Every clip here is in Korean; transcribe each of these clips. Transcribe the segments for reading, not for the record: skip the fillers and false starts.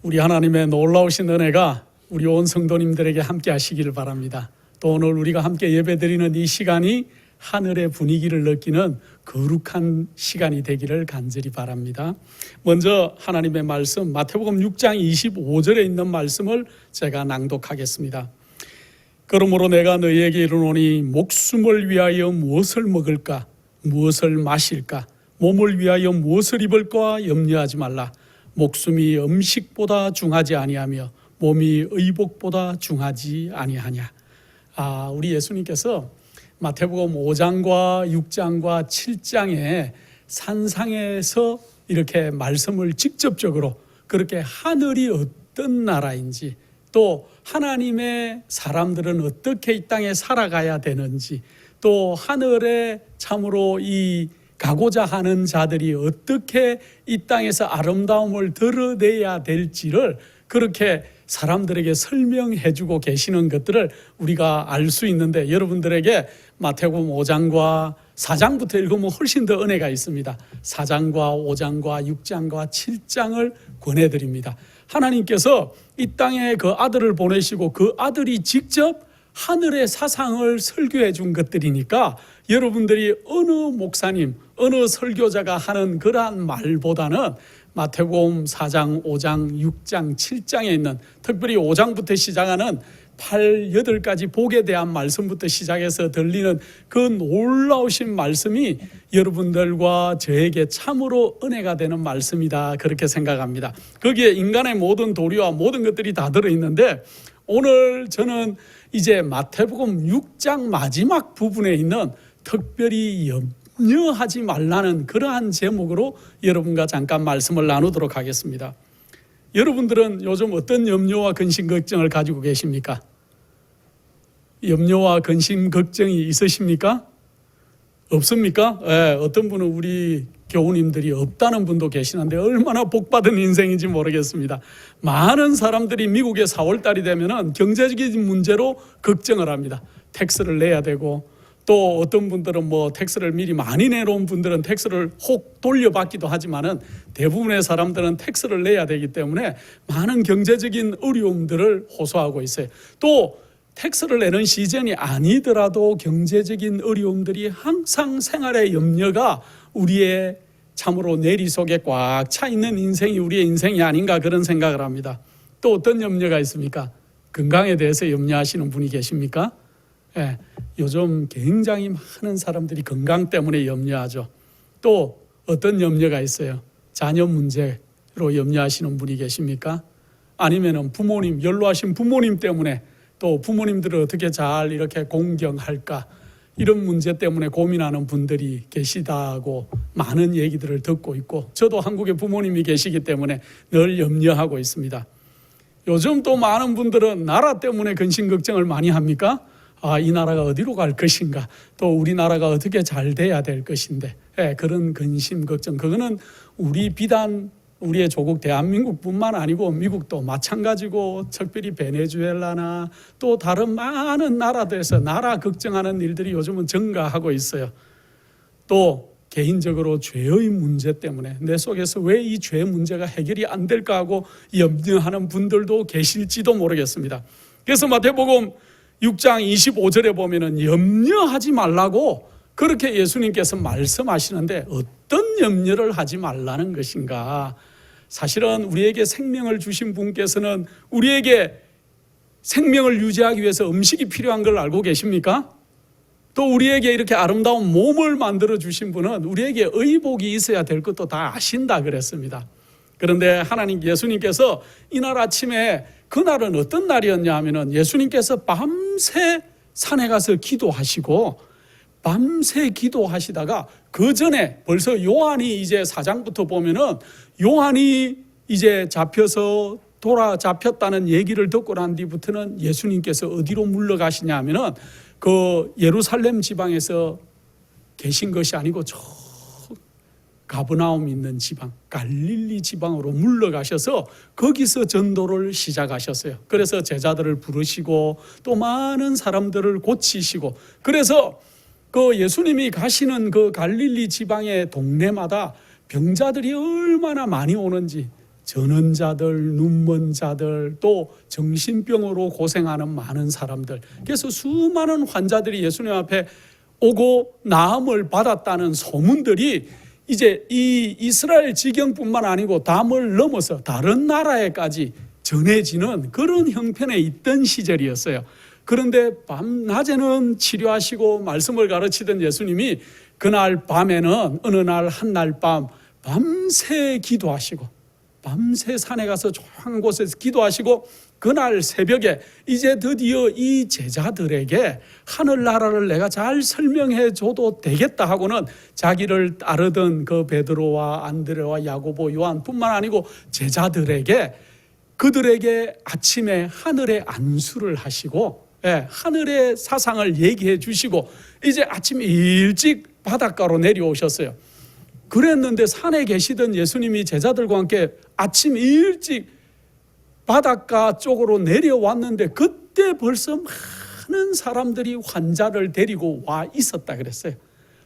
우리 하나님의 놀라우신 은혜가 우리 온 성도님들에게 함께 하시기를 바랍니다. 또 오늘 우리가 함께 예배드리는 이 시간이 하늘의 분위기를 느끼는 거룩한 시간이 되기를 간절히 바랍니다. 먼저 하나님의 말씀 마태복음 6장 25절에 있는 말씀을 제가 낭독하겠습니다. 그러므로 내가 너희에게 이르노니 목숨을 위하여 무엇을 먹을까 무엇을 마실까 몸을 위하여 무엇을 입을까 염려하지 말라. 목숨이 음식보다 중하지 아니하며 몸이 의복보다 중하지 아니하냐. 우리 예수님께서 마태복음 5장과 6장과 7장에 산상에서 이렇게 말씀을 직접적으로 그렇게 하늘이 어떤 나라인지 또 하나님의 사람들은 어떻게 이 땅에 살아가야 되는지 또 하늘에 참으로 이 가고자 하는 자들이 어떻게 이 땅에서 아름다움을 드러내야 될지를 그렇게 사람들에게 설명해 주고 계시는 것들을 우리가 알 수 있는데, 여러분들에게 마태복음 5장과 4장부터 읽으면 훨씬 더 은혜가 있습니다. 4장과 5장과 6장과 7장을 권해드립니다. 하나님께서 이 땅에 그 아들을 보내시고 그 아들이 직접 하늘의 사상을 설교해 준 것들이니까 여러분들이 어느 목사님, 어느 설교자가 하는 그러한 말보다는 마태복음 4장, 5장, 6장, 7장에 있는 특별히 5장부터 시작하는 8, 8가지 복에 대한 말씀부터 시작해서 들리는 그 놀라우신 말씀이 여러분들과 저에게 참으로 은혜가 되는 말씀이다, 그렇게 생각합니다. 거기에 인간의 모든 도리와 모든 것들이 다 들어있는데, 오늘 저는 이제 마태복음 6장 마지막 부분에 있는 특별히 염려하지 말라는 그러한 제목으로 여러분과 잠깐 말씀을 나누도록 하겠습니다. 여러분들은 요즘 어떤 염려와 근심 걱정을 가지고 계십니까? 염려와 근심 걱정이 있으십니까? 없습니까? 어떤 분은 우리 교우님들이 없다는 분도 계시는데 얼마나 복받은 인생인지 모르겠습니다. 많은 사람들이 미국에 4월달이 되면 경제적인 문제로 걱정을 합니다. 텍스를 내야 되고, 또 어떤 분들은 텍스를 미리 많이 내놓은 분들은 텍스를 혹 돌려받기도 하지만은 대부분의 사람들은 텍스를 내야 되기 때문에 많은 경제적인 어려움들을 호소하고 있어요. 또 텍스를 내는 시즌이 아니더라도 경제적인 어려움들이 항상 생활의 염려가 우리의 참으로 내리 속에 꽉 차 있는 인생이 우리의 인생이 아닌가, 그런 생각을 합니다. 또 어떤 염려가 있습니까? 건강에 대해서 염려하시는 분이 계십니까? 요즘 굉장히 많은 사람들이 건강 때문에 염려하죠. 또 어떤 염려가 있어요? 자녀 문제로 염려하시는 분이 계십니까? 아니면은 부모님, 연로하신 부모님 때문에 또 부모님들을 어떻게 잘 이렇게 공경할까, 이런 문제 때문에 고민하는 분들이 계시다고 많은 얘기들을 듣고 있고, 저도 한국에 부모님이 계시기 때문에 늘 염려하고 있습니다. 요즘 또 많은 분들은 나라 때문에 근심 걱정을 많이 합니까? 이 나라가 어디로 갈 것인가, 또 우리나라가 어떻게 잘 돼야 될 것인데, 그런 근심 걱정, 그거는 비단 우리의 조국 대한민국뿐만 아니고 미국도 마찬가지고, 특별히 베네수엘라나 또 다른 많은 나라들에서 나라 걱정하는 일들이 요즘은 증가하고 있어요. 또 개인적으로 죄의 문제 때문에 내 속에서 왜 이 죄 문제가 해결이 안 될까 하고 염려하는 분들도 계실지도 모르겠습니다. 그래서 마태복음 6장 25절에 보면은 염려하지 말라고 그렇게 예수님께서 말씀하시는데, 어떤 염려를 하지 말라는 것인가? 사실은 우리에게 생명을 주신 분께서는 우리에게 생명을 유지하기 위해서 음식이 필요한 걸 알고 계십니까? 또 우리에게 이렇게 아름다운 몸을 만들어 주신 분은 우리에게 의복이 있어야 될 것도 다 아신다 그랬습니다. 그런데 예수님께서 이날 아침에, 그날은 어떤 날이었냐 하면은 예수님께서 밤새 산에 가서 기도하시고, 밤새 기도하시다가 그 전에 벌써 요한이 이제 4장부터 보면은 요한이 이제 잡혔다는 얘기를 듣고 난 뒤부터는 예수님께서 어디로 물러가시냐 하면은 그 예루살렘 지방에서 계신 것이 아니고 저 가버나움 있는 지방, 갈릴리 지방으로 물러가셔서 거기서 전도를 시작하셨어요. 그래서 제자들을 부르시고 또 많은 사람들을 고치시고, 그래서 그 예수님이 가시는 그 갈릴리 지방의 동네마다 병자들이 얼마나 많이 오는지, 전원자들, 눈먼 자들, 또 정신병으로 고생하는 많은 사람들. 그래서 수많은 환자들이 예수님 앞에 오고 나음을 받았다는 소문들이 이제 이 이스라엘 지경뿐만 아니고 담을 넘어서 다른 나라에까지 전해지는 그런 형편에 있던 시절이었어요. 그런데 밤낮에는 치료하시고 말씀을 가르치던 예수님이 그날 밤에는 어느 날 한날 밤 밤새 기도하시고, 밤새 산에 가서 조용한 곳에서 기도하시고, 그날 새벽에 이제 드디어 이 제자들에게 하늘나라를 내가 잘 설명해 줘도 되겠다 하고는 자기를 따르던 그 베드로와 안드레와 야고보, 요한뿐만 아니고 제자들에게, 그들에게 아침에 하늘의 안수를 하시고, 하늘의 사상을 얘기해 주시고, 이제 아침 일찍 바닷가로 내려오셨어요. 그랬는데 산에 계시던 예수님이 제자들과 함께 아침 일찍 바닷가 쪽으로 내려왔는데, 그때 벌써 많은 사람들이 환자를 데리고 와 있었다 그랬어요.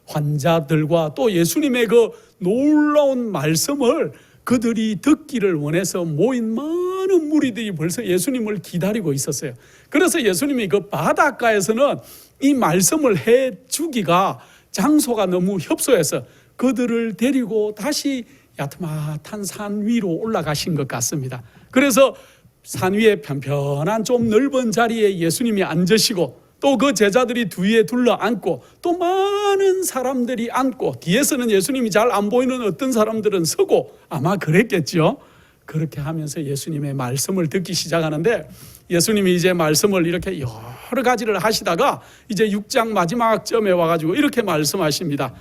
환자들과 또 예수님의 그 놀라운 말씀을 그들이 듣기를 원해서 모인 많은 무리들이 벌써 예수님을 기다리고 있었어요. 그래서 예수님이 그 바닷가에서는 이 말씀을 해주기가 장소가 너무 협소해서 그들을 데리고 다시 야트막한 산 위로 올라가신 것 같습니다. 그래서 산 위에 편편한 좀 넓은 자리에 예수님이 앉으시고, 또 그 제자들이 뒤에 둘러 앉고, 또 많은 사람들이 앉고, 뒤에서는 예수님이 잘 안 보이는 어떤 사람들은 서고, 아마 그랬겠죠. 그렇게 하면서 예수님의 말씀을 듣기 시작하는데, 예수님이 이제 말씀을 이렇게 여러 가지를 하시다가 이제 6장 마지막 점에 와가지고 이렇게 말씀하십니다.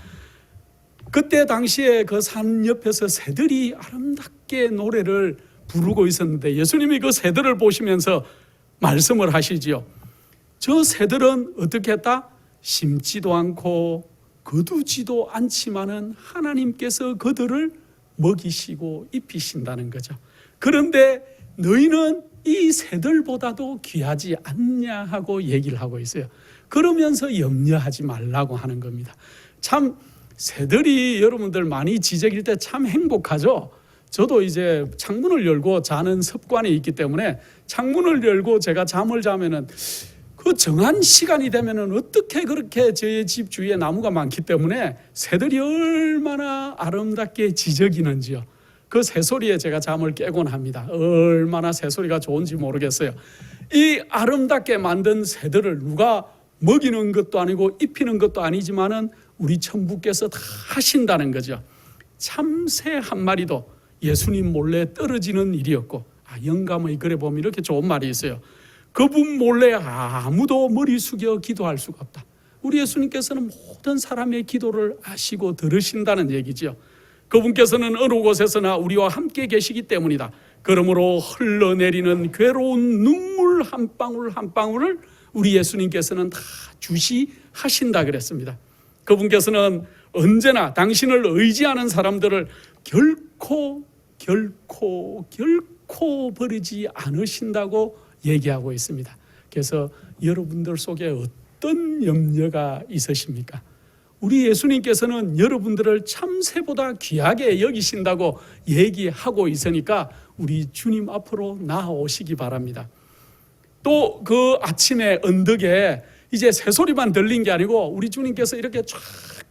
그때 당시에 그 산 옆에서 새들이 아름답게 노래를 부르고 있었는데, 예수님이 그 새들을 보시면서 말씀을 하시지요. 저 새들은 어떻게 했다? 심지도 않고 거두지도 않지만은 하나님께서 그들을 먹이시고 입히신다는 거죠. 그런데 너희는 이 새들보다도 귀하지 않냐 하고 얘기를 하고 있어요. 그러면서 염려하지 말라고 하는 겁니다. 참 새들이 여러분들 많이 지저길 때 참 행복하죠. 저도 이제 창문을 열고 자는 습관이 있기 때문에 창문을 열고 제가 잠을 자면은 그 정한 시간이 되면은 어떻게 그렇게 저희 집 주위에 나무가 많기 때문에 새들이 얼마나 아름답게 지저귀는지요. 그 새소리에 제가 잠을 깨곤 합니다. 얼마나 새소리가 좋은지 모르겠어요. 이 아름답게 만든 새들을 누가 먹이는 것도 아니고 입히는 것도 아니지만은 우리 천부께서 다 하신다는 거죠. 참새 한 마리도 예수님 몰래 떨어지는 일이었고, 영감의 글에 보면 이렇게 좋은 말이 있어요. 그분 몰래 아무도 머리 숙여 기도할 수가 없다. 우리 예수님께서는 모든 사람의 기도를 아시고 들으신다는 얘기죠. 그분께서는 어느 곳에서나 우리와 함께 계시기 때문이다. 그러므로 흘러내리는 괴로운 눈물 한 방울 한 방울을 우리 예수님께서는 다 주시하신다 그랬습니다. 그분께서는 언제나 당신을 의지하는 사람들을 결코 버리지 않으신다고 얘기하고 있습니다. 그래서 여러분들 속에 어떤 염려가 있으십니까? 우리 예수님께서는 여러분들을 참새보다 귀하게 여기신다고 얘기하고 있으니까 우리 주님 앞으로 나아오시기 바랍니다. 또 그 아침에 언덕에 이제 새소리만 들린 게 아니고 우리 주님께서 이렇게 쫙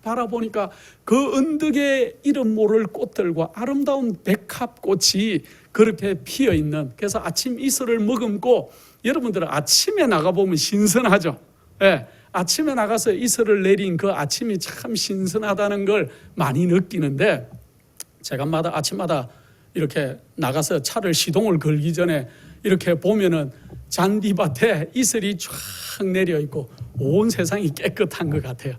바라보니까 그 언덕에 이름 모를 꽃들과 아름다운 백합꽃이 그렇게 피어 있는, 그래서 아침 이슬을 머금고, 여러분들은 아침에 나가보면 신선하죠. 아침에 나가서 이슬을 내린 그 아침이 참 신선하다는 걸 많이 느끼는데, 제가 아침마다 이렇게 나가서 차를 시동을 걸기 전에 이렇게 보면은 잔디밭에 이슬이 쫙 내려 있고 온 세상이 깨끗한 것 같아요.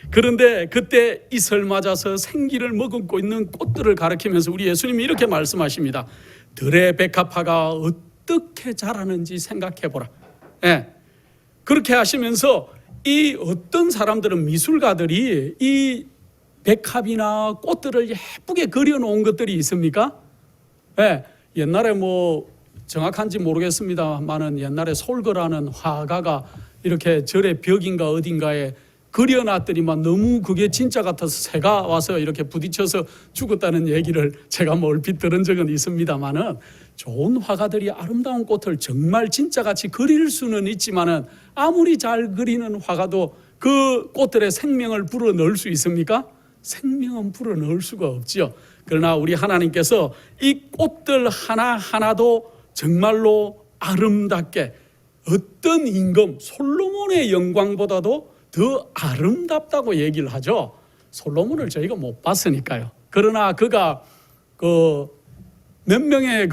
그런데 그때 이슬 맞아서 생기를 머금고 있는 꽃들을 가리키면서 우리 예수님이 이렇게 말씀하십니다. 들의 백합화가 어떻게 자라는지 생각해보라. 그렇게 하시면서 이 어떤 사람들은, 미술가들이 이 백합이나 꽃들을 예쁘게 그려놓은 것들이 있습니까? 옛날에 뭐 정확한지 모르겠습니다만은 옛날에 솔거라는 화가가 이렇게 절의 벽인가 어딘가에 그려놨더니만 너무 그게 진짜 같아서 새가 와서 이렇게 부딪혀서 죽었다는 얘기를 제가 뭐 얼핏 들은 적은 있습니다만은, 좋은 화가들이 아름다운 꽃을 정말 진짜같이 그릴 수는 있지만은 아무리 잘 그리는 화가도 그 꽃들의 생명을 불어넣을 수 있습니까? 생명은 불어넣을 수가 없지요. 그러나 우리 하나님께서 이 꽃들 하나하나도 정말로 아름답게, 어떤 임금 솔로몬의 영광보다도 더 아름답다고 얘기를 하죠. 솔로몬을 저희가 못 봤으니까요. 그러나 그가 몇 명의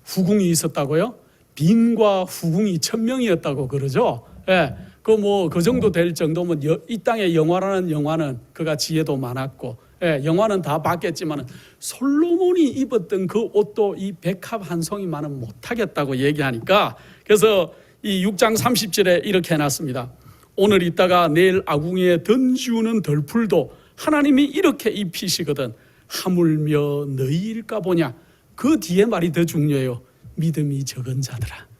후궁이 있었다고요? 빈과 후궁이 1000명이었다고 그러죠. 예. 그 정도 될 정도면 이 땅의 영화라는 영화는 그가 지혜도 많았고, 예, 영화는 다 봤겠지만 솔로몬이 입었던 그 옷도 이 백합 한 송이만은 못하겠다고 얘기하니까, 그래서 이 6장 30절에 이렇게 해놨습니다. 오늘 있다가 내일 아궁이에 던지우는 덜풀도 하나님이 이렇게 입히시거든 하물며 너희일까 보냐. 그 뒤에 말이 더 중요해요. 믿음이 적은 자들아.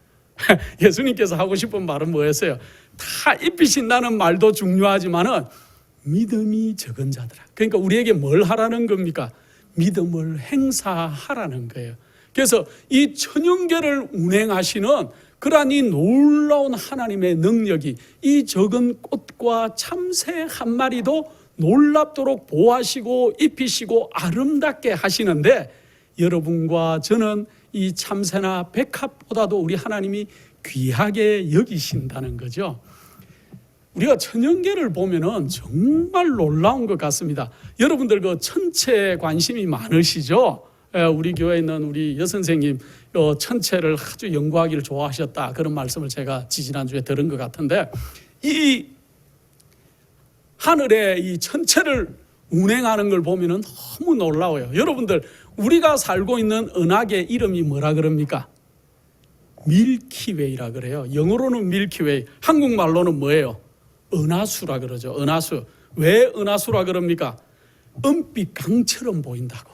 예수님께서 하고 싶은 말은 뭐였어요? 다 입히신다는 말도 중요하지만은 믿음이 적은 자들아. 그러니까 우리에게 뭘 하라는 겁니까? 믿음을 행사하라는 거예요. 그래서 이 천연계를 운행하시는 그러한 이 놀라운 하나님의 능력이 이 적은 꽃과 참새 한 마리도 놀랍도록 보호하시고 입히시고 아름답게 하시는데, 여러분과 저는 이 참새나 백합보다도 우리 하나님이 귀하게 여기신다는 거죠. 우리가 천연계를 보면은 정말 놀라운 것 같습니다. 여러분들 그 천체에 관심이 많으시죠? 우리 교회에 있는 우리 여선생님 천체를 아주 연구하기를 좋아하셨다, 그런 말씀을 제가 지지난주에 들은 것 같은데, 이 하늘에 이 천체를 운행하는 걸 보면은 너무 놀라워요. 여러분들, 우리가 살고 있는 은하계 이름이 뭐라 그럽니까? 밀키웨이라 그래요. 영어로는 밀키웨이, 한국말로는 뭐예요? 은하수라 그러죠. 은하수. 왜 은하수라 그럽니까? 은빛 강처럼 보인다고.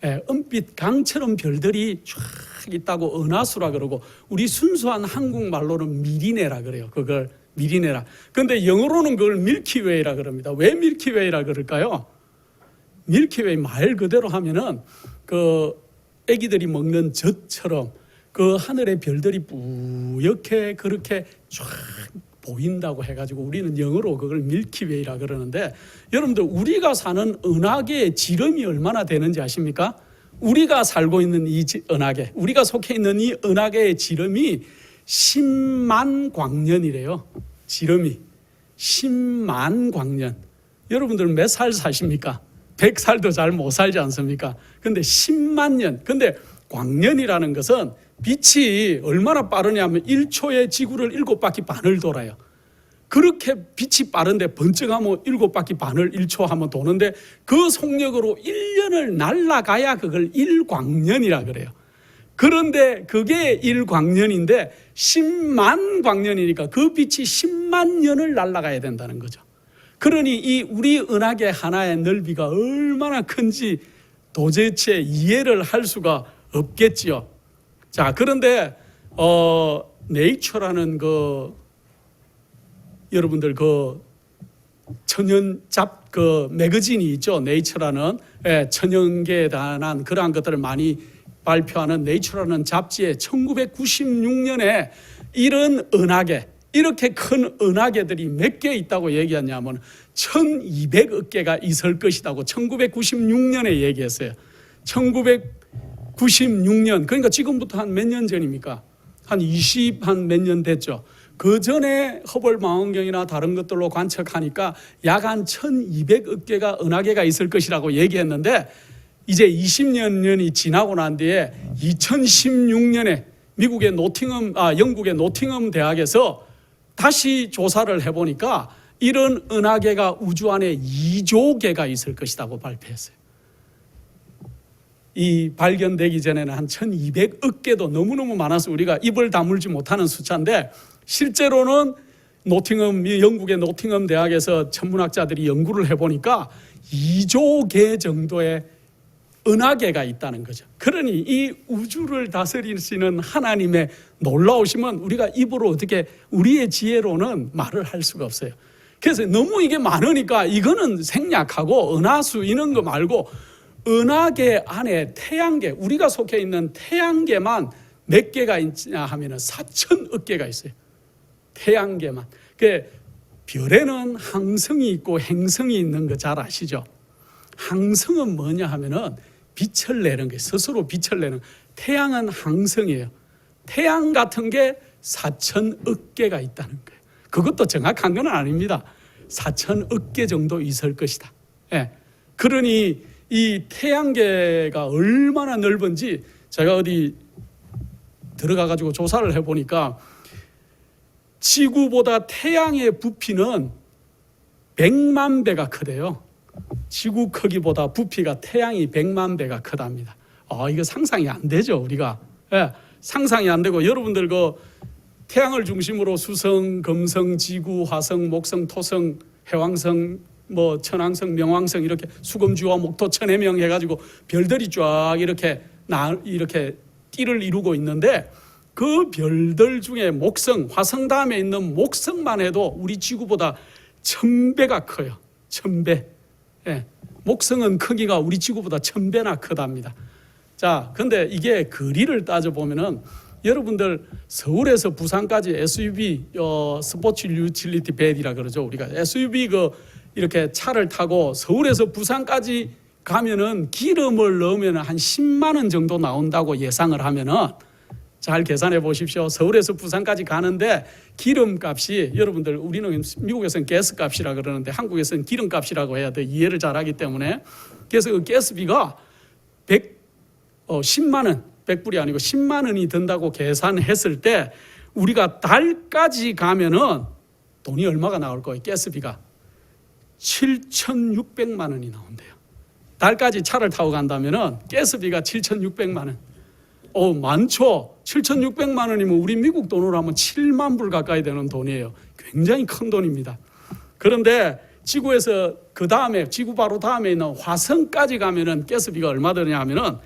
예, 은빛 강처럼 별들이 쫙 있다고 은하수라 그러고, 우리 순수한 한국말로는 미리네라 그래요. 그걸 미리네라. 그런데 영어로는 그걸 밀키웨이라 그럽니다. 왜 밀키웨이라 그럴까요? 밀키웨이 말 그대로 하면은 애기들이 먹는 젖처럼 그 하늘의 별들이 뿌옇게 그렇게 쫙 보인다고 해가지고 우리는 영어로 그걸 밀키웨이라 그러는데, 여러분들 우리가 사는 은하계의 지름이 얼마나 되는지 아십니까? 우리가 살고 있는 이 은하계, 우리가 속해 있는 이 은하계의 지름이 10만 광년이래요. 지름이 10만 광년. 여러분들 몇 살 사십니까? 100살도 잘 못 살지 않습니까? 근데 10만 년. 근데 광년이라는 것은 빛이 얼마나 빠르냐면 1초에 지구를 7바퀴 반을 돌아요. 그렇게 빛이 빠른데 번쩍하면 7바퀴 반을 1초 하면 도는데, 그 속력으로 1년을 날아가야 그걸 1광년이라 그래요. 그런데 그게 1광년인데 10만 광년이니까 그 빛이 10만 년을 날아가야 된다는 거죠. 그러니 이 우리 은하계 하나의 넓이가 얼마나 큰지 도대체 이해를 할 수가 없겠지요. 자, 그런데 네이처라는 여러분들 천연잡 매거진이 있죠. 네이처라는 천연계에 관한 그러한 것들을 많이 발표하는 네이처라는 잡지에 1996년에 이런 은하계, 이렇게 큰 은하계들이 몇 개 있다고 얘기하냐면 1200억 개가 있을 것이라고 1996년에 얘기했어요. 1996년, 그러니까 지금부터 한 몇 년 전입니까? 한 몇 년 됐죠. 그 전에 허블 망원경이나 다른 것들로 관측하니까 약 한 1200억 개가 은하계가 있을 것이라고 얘기했는데, 이제 20년이 지나고 난 뒤에 2016년에 영국의 노팅엄 대학에서 다시 조사를 해보니까 이런 은하계가 우주 안에 2조 개가 있을 것이라고 발표했어요. 이 발견되기 전에는 한 1200억 개도 너무너무 많아서 우리가 입을 다물지 못하는 숫자인데, 실제로는 영국의 노팅엄 대학에서 천문학자들이 연구를 해보니까 2조 개 정도의 은하계가 있다는 거죠. 그러니 이 우주를 다스리시는 하나님의 놀라우심은 우리가 입으로 어떻게 우리의 지혜로는 말을 할 수가 없어요. 그래서 너무 이게 많으니까 이거는 생략하고 은하수 이런 거 말고 은하계 안에 태양계, 우리가 속해 있는 태양계만 몇 개가 있냐 하면은 4천억 개가 있어요. 태양계만. 그 별에는 항성이 있고 행성이 있는 거 잘 아시죠? 항성은 뭐냐 하면은 빛을 내는 거예요. 스스로 빛을 내는. 태양은 항성이에요. 태양 같은 게 4천억 개가 있다는 거예요. 그것도 정확한 건 아닙니다. 4천억 개 정도 있을 것이다. 예. 그러니 이 태양계가 얼마나 넓은지 제가 어디 들어가 가지고 조사를 해보니까 지구보다 태양의 부피는 100만 배가 크대요. 지구 크기보다 부피가 태양이 100만 배가 크답니다. 이거 상상이 안 되죠, 우리가. 예, 상상이 안 되고 여러분들 그 태양을 중심으로 수성, 금성, 지구, 화성, 목성, 토성, 해왕성, 뭐 천왕성, 명왕성 이렇게 수금주와 목토, 천해명 해가지고 별들이 쫙 이렇게 띠를 이루고 있는데 그 별들 중에 목성, 화성 다음에 있는 목성만 해도 우리 지구보다 1000배가 커요. 1000배. 예, 목성은 크기가 우리 지구보다 1000배나 크답니다. 자, 근데 이게 거리를 따져보면은 여러분들 서울에서 부산까지 SUV 스포츠 유틸리티 밴이라 그러죠. 우리가 SUV 이렇게 차를 타고 서울에서 부산까지 가면은 기름을 넣으면 한 10만 원 정도 나온다고 예상을 하면은 잘 계산해 보십시오. 서울에서 부산까지 가는데 기름값이 여러분들 우리는 미국에서는 가스값이라 그러는데 한국에서는 기름값이라고 해야 돼. 이해를 잘하기 때문에. 그래서 그 가스비가 10만 원, 100불이 아니고 10만 원이 든다고 계산했을 때 우리가 달까지 가면은 돈이 얼마가 나올 거예요? 가스비가 7,600만 원이 나온대요. 달까지 차를 타고 간다면은 가스비가 7,600만 원. 많죠. 7,600만 원이면 우리 미국 돈으로 하면 7만 불 가까이 되는 돈이에요. 굉장히 큰 돈입니다. 그런데 지구에서 그 다음에 지구 바로 다음에 있는 화성까지 가면은 가스비가 얼마 드냐 하면은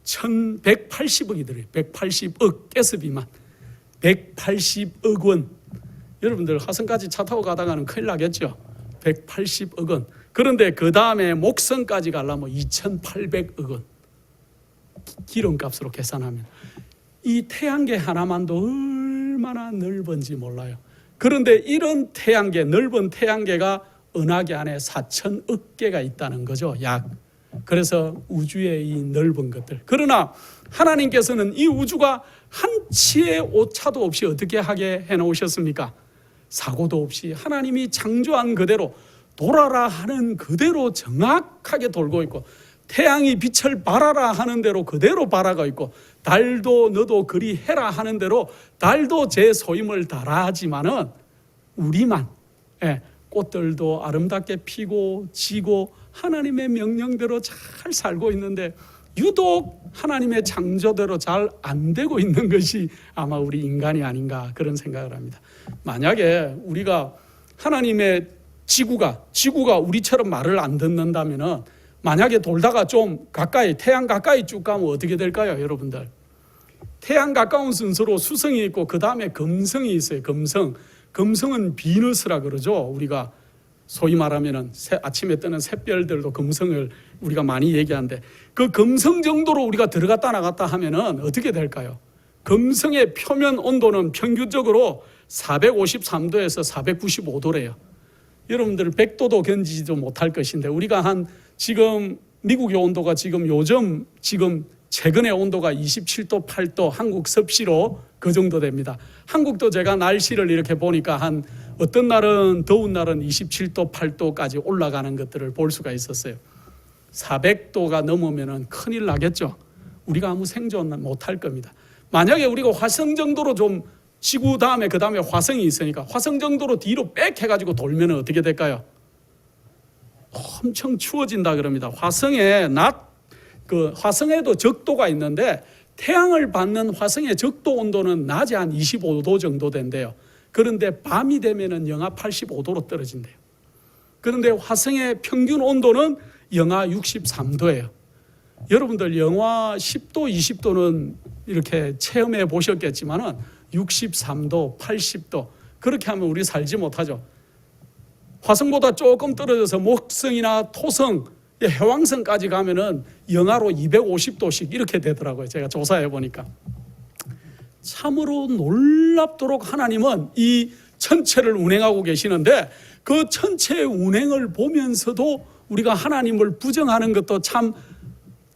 1,180억이 들어요. 180억 가스비만 180억 원. 여러분들 화성까지 차 타고 가다가는 큰일 나겠죠. 180억 원. 그런데 그 다음에 목성까지 가려면 2,800억 원. 기름값으로 계산하면 이 태양계 하나만도 얼마나 넓은지 몰라요. 그런데 이런 태양계, 넓은 태양계가 은하계 안에 4천억 개가 있다는 거죠. 약. 그래서 우주의 이 넓은 것들. 그러나 하나님께서는 이 우주가 한 치의 오차도 없이 어떻게 하게 해놓으셨습니까? 사고도 없이 하나님이 창조한 그대로 돌아라 하는 그대로 정확하게 돌고 있고 태양이 빛을 발하라 하는 대로 그대로 발하고 있고 달도 너도 그리 해라 하는 대로 달도 제 소임을 다하지만은 우리만 꽃들도 아름답게 피고 지고 하나님의 명령대로 잘 살고 있는데 유독 하나님의 창조대로 잘 안 되고 있는 것이 아마 우리 인간이 아닌가 그런 생각을 합니다. 만약에 우리가 하나님의 지구가 우리처럼 말을 안 듣는다면은 만약에 돌다가 좀 가까이 태양 가까이 쭉 가면 어떻게 될까요, 여러분들? 태양 가까운 순서로 수성이 있고 그 다음에 금성이 있어요. 금성은 비너스라 그러죠. 우리가 소위 말하면은 아침에 뜨는 샛별들도 금성을 우리가 많이 얘기하는데 그 금성 정도로 우리가 들어갔다 나갔다 하면은 어떻게 될까요? 금성의 표면 온도는 평균적으로 453도에서 495도래요. 여러분들 100도도 견디지도 못할 것인데 우리가 지금 미국의 온도가 지금 최근의 온도가 27도, 8도 한국 섭씨로 그 정도 됩니다. 한국도 제가 날씨를 이렇게 보니까 어떤 날은 더운 날은 27도, 8도까지 올라가는 것들을 볼 수가 있었어요. 400도가 넘으면 큰일 나겠죠. 우리가 아무 생존 못할 겁니다. 만약에 우리가 화성 정도로 좀 지구 다음에 그 다음에 화성이 있으니까 화성 정도로 뒤로 빽 해가지고 돌면 어떻게 될까요? 엄청 추워진다 그럽니다. 화성에도 적도가 있는데 태양을 받는 화성의 적도 온도는 낮에 한 25도 정도 된대요. 그런데 밤이 되면은 영하 85도로 떨어진대요. 그런데 화성의 평균 온도는 영하 63도예요. 여러분들 영하 10도, 20도는 이렇게 체험해 보셨겠지만은 63도, 80도 그렇게 하면 우리 살지 못하죠. 화성보다 조금 떨어져서 목성이나 토성, 해왕성까지 가면은 영하로 250도씩 이렇게 되더라고요. 제가 조사해 보니까. 참으로 놀랍도록 하나님은 이 천체를 운행하고 계시는데, 그 천체의 운행을 보면서도 우리가 하나님을 부정하는 것도 참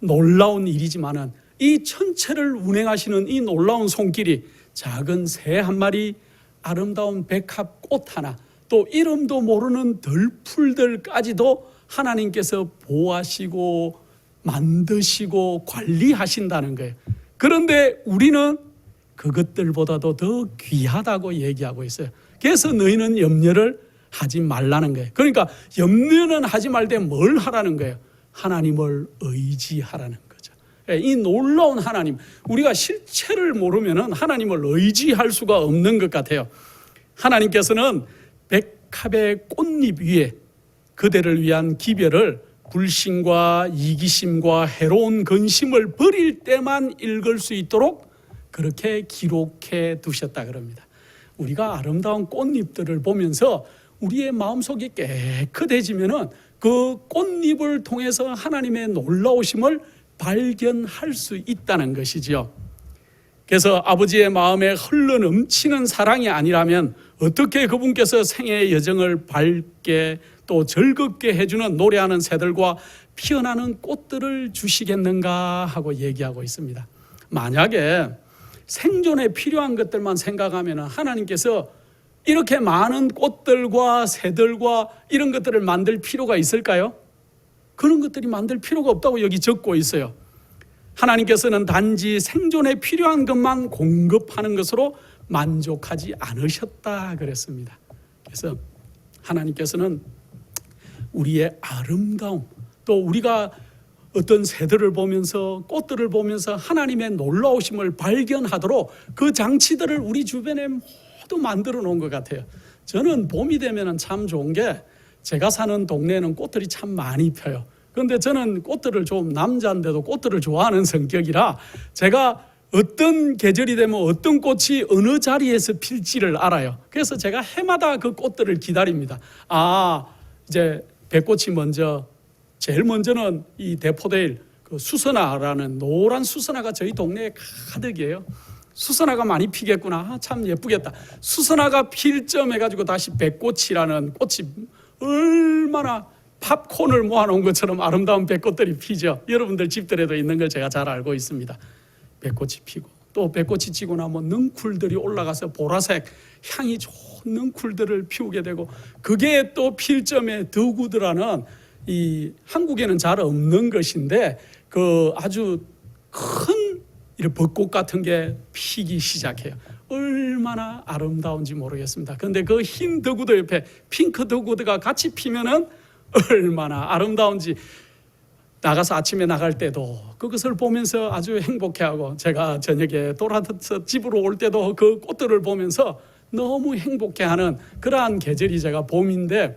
놀라운 일이지만은, 이 천체를 운행하시는 이 놀라운 손길이 작은 새 한 마리, 아름다운 백합꽃 하나, 또 이름도 모르는 들풀들까지도 하나님께서 보호하시고 만드시고 관리하신다는 거예요. 그런데 우리는 그것들보다도 더 귀하다고 얘기하고 있어요. 그래서 너희는 염려를 하지 말라는 거예요. 그러니까 염려는 하지 말되 뭘 하라는 거예요? 하나님을 의지하라는 거죠. 이 놀라운 하나님, 우리가 실체를 모르면 하나님을 의지할 수가 없는 것 같아요. 하나님께서는 백합의 꽃잎 위에 그대를 위한 기별을 불신과 이기심과 해로운 근심을 버릴 때만 읽을 수 있도록 그렇게 기록해 두셨다 그럽니다. 우리가 아름다운 꽃잎들을 보면서 우리의 마음속이 깨끗해지면은 그 꽃잎을 통해서 하나님의 놀라우심을 발견할 수 있다는 것이지요. 그래서 아버지의 마음에 흘러넘치는 사랑이 아니라면 어떻게 그분께서 생애의 여정을 밝게 또 즐겁게 해주는 노래하는 새들과 피어나는 꽃들을 주시겠는가 하고 얘기하고 있습니다. 만약에 생존에 필요한 것들만 생각하면 하나님께서 이렇게 많은 꽃들과 새들과 이런 것들을 만들 필요가 있을까요? 그런 것들이 만들 필요가 없다고 여기 적고 있어요. 하나님께서는 단지 생존에 필요한 것만 공급하는 것으로 만족하지 않으셨다 그랬습니다. 그래서 하나님께서는 우리의 아름다움, 또 우리가 어떤 새들을 보면서 꽃들을 보면서 하나님의 놀라우심을 발견하도록 그 장치들을 우리 주변에 모두 만들어 놓은 것 같아요. 저는 봄이 되면 참 좋은 게, 제가 사는 동네에는 꽃들이 참 많이 펴요. 그런데 저는 꽃들을 좀, 남자인데도 꽃들을 좋아하는 성격이라 제가 어떤 계절이 되면 어떤 꽃이 어느 자리에서 필지를 알아요. 그래서 제가 해마다 그 꽃들을 기다립니다. 이제 백꽃이 먼저, 제일 먼저는 이 대포데일, 그 수선화라는 노란 수선화가 저희 동네에 가득이에요. 수선화가 많이 피겠구나, 참 예쁘겠다. 수선화가 필 점 해가지고 다시 백꽃이라는 꽃이 얼마나 팝콘을 모아놓은 것처럼 아름다운 백꽃들이 피죠. 여러분들 집들에도 있는 걸 제가 잘 알고 있습니다. 백꽃이 피고, 또 백꽃이 지고 나면 능쿨들이 올라가서 보라색 향이 좋은 능쿨들을 피우게 되고, 그게 또 필점의 더구드라는, 이 한국에는 잘 없는 것인데 그 아주 큰 이런 벚꽃 같은 게 피기 시작해요. 얼마나 아름다운지 모르겠습니다. 그런데 그 흰 더구드 옆에 핑크 더구드가 같이 피면은 얼마나 아름다운지, 나가서 아침에 나갈 때도 그것을 보면서 아주 행복해하고, 제가 저녁에 돌아서 집으로 올 때도 그 꽃들을 보면서 너무 행복해하는 그러한 계절이 제가 봄인데,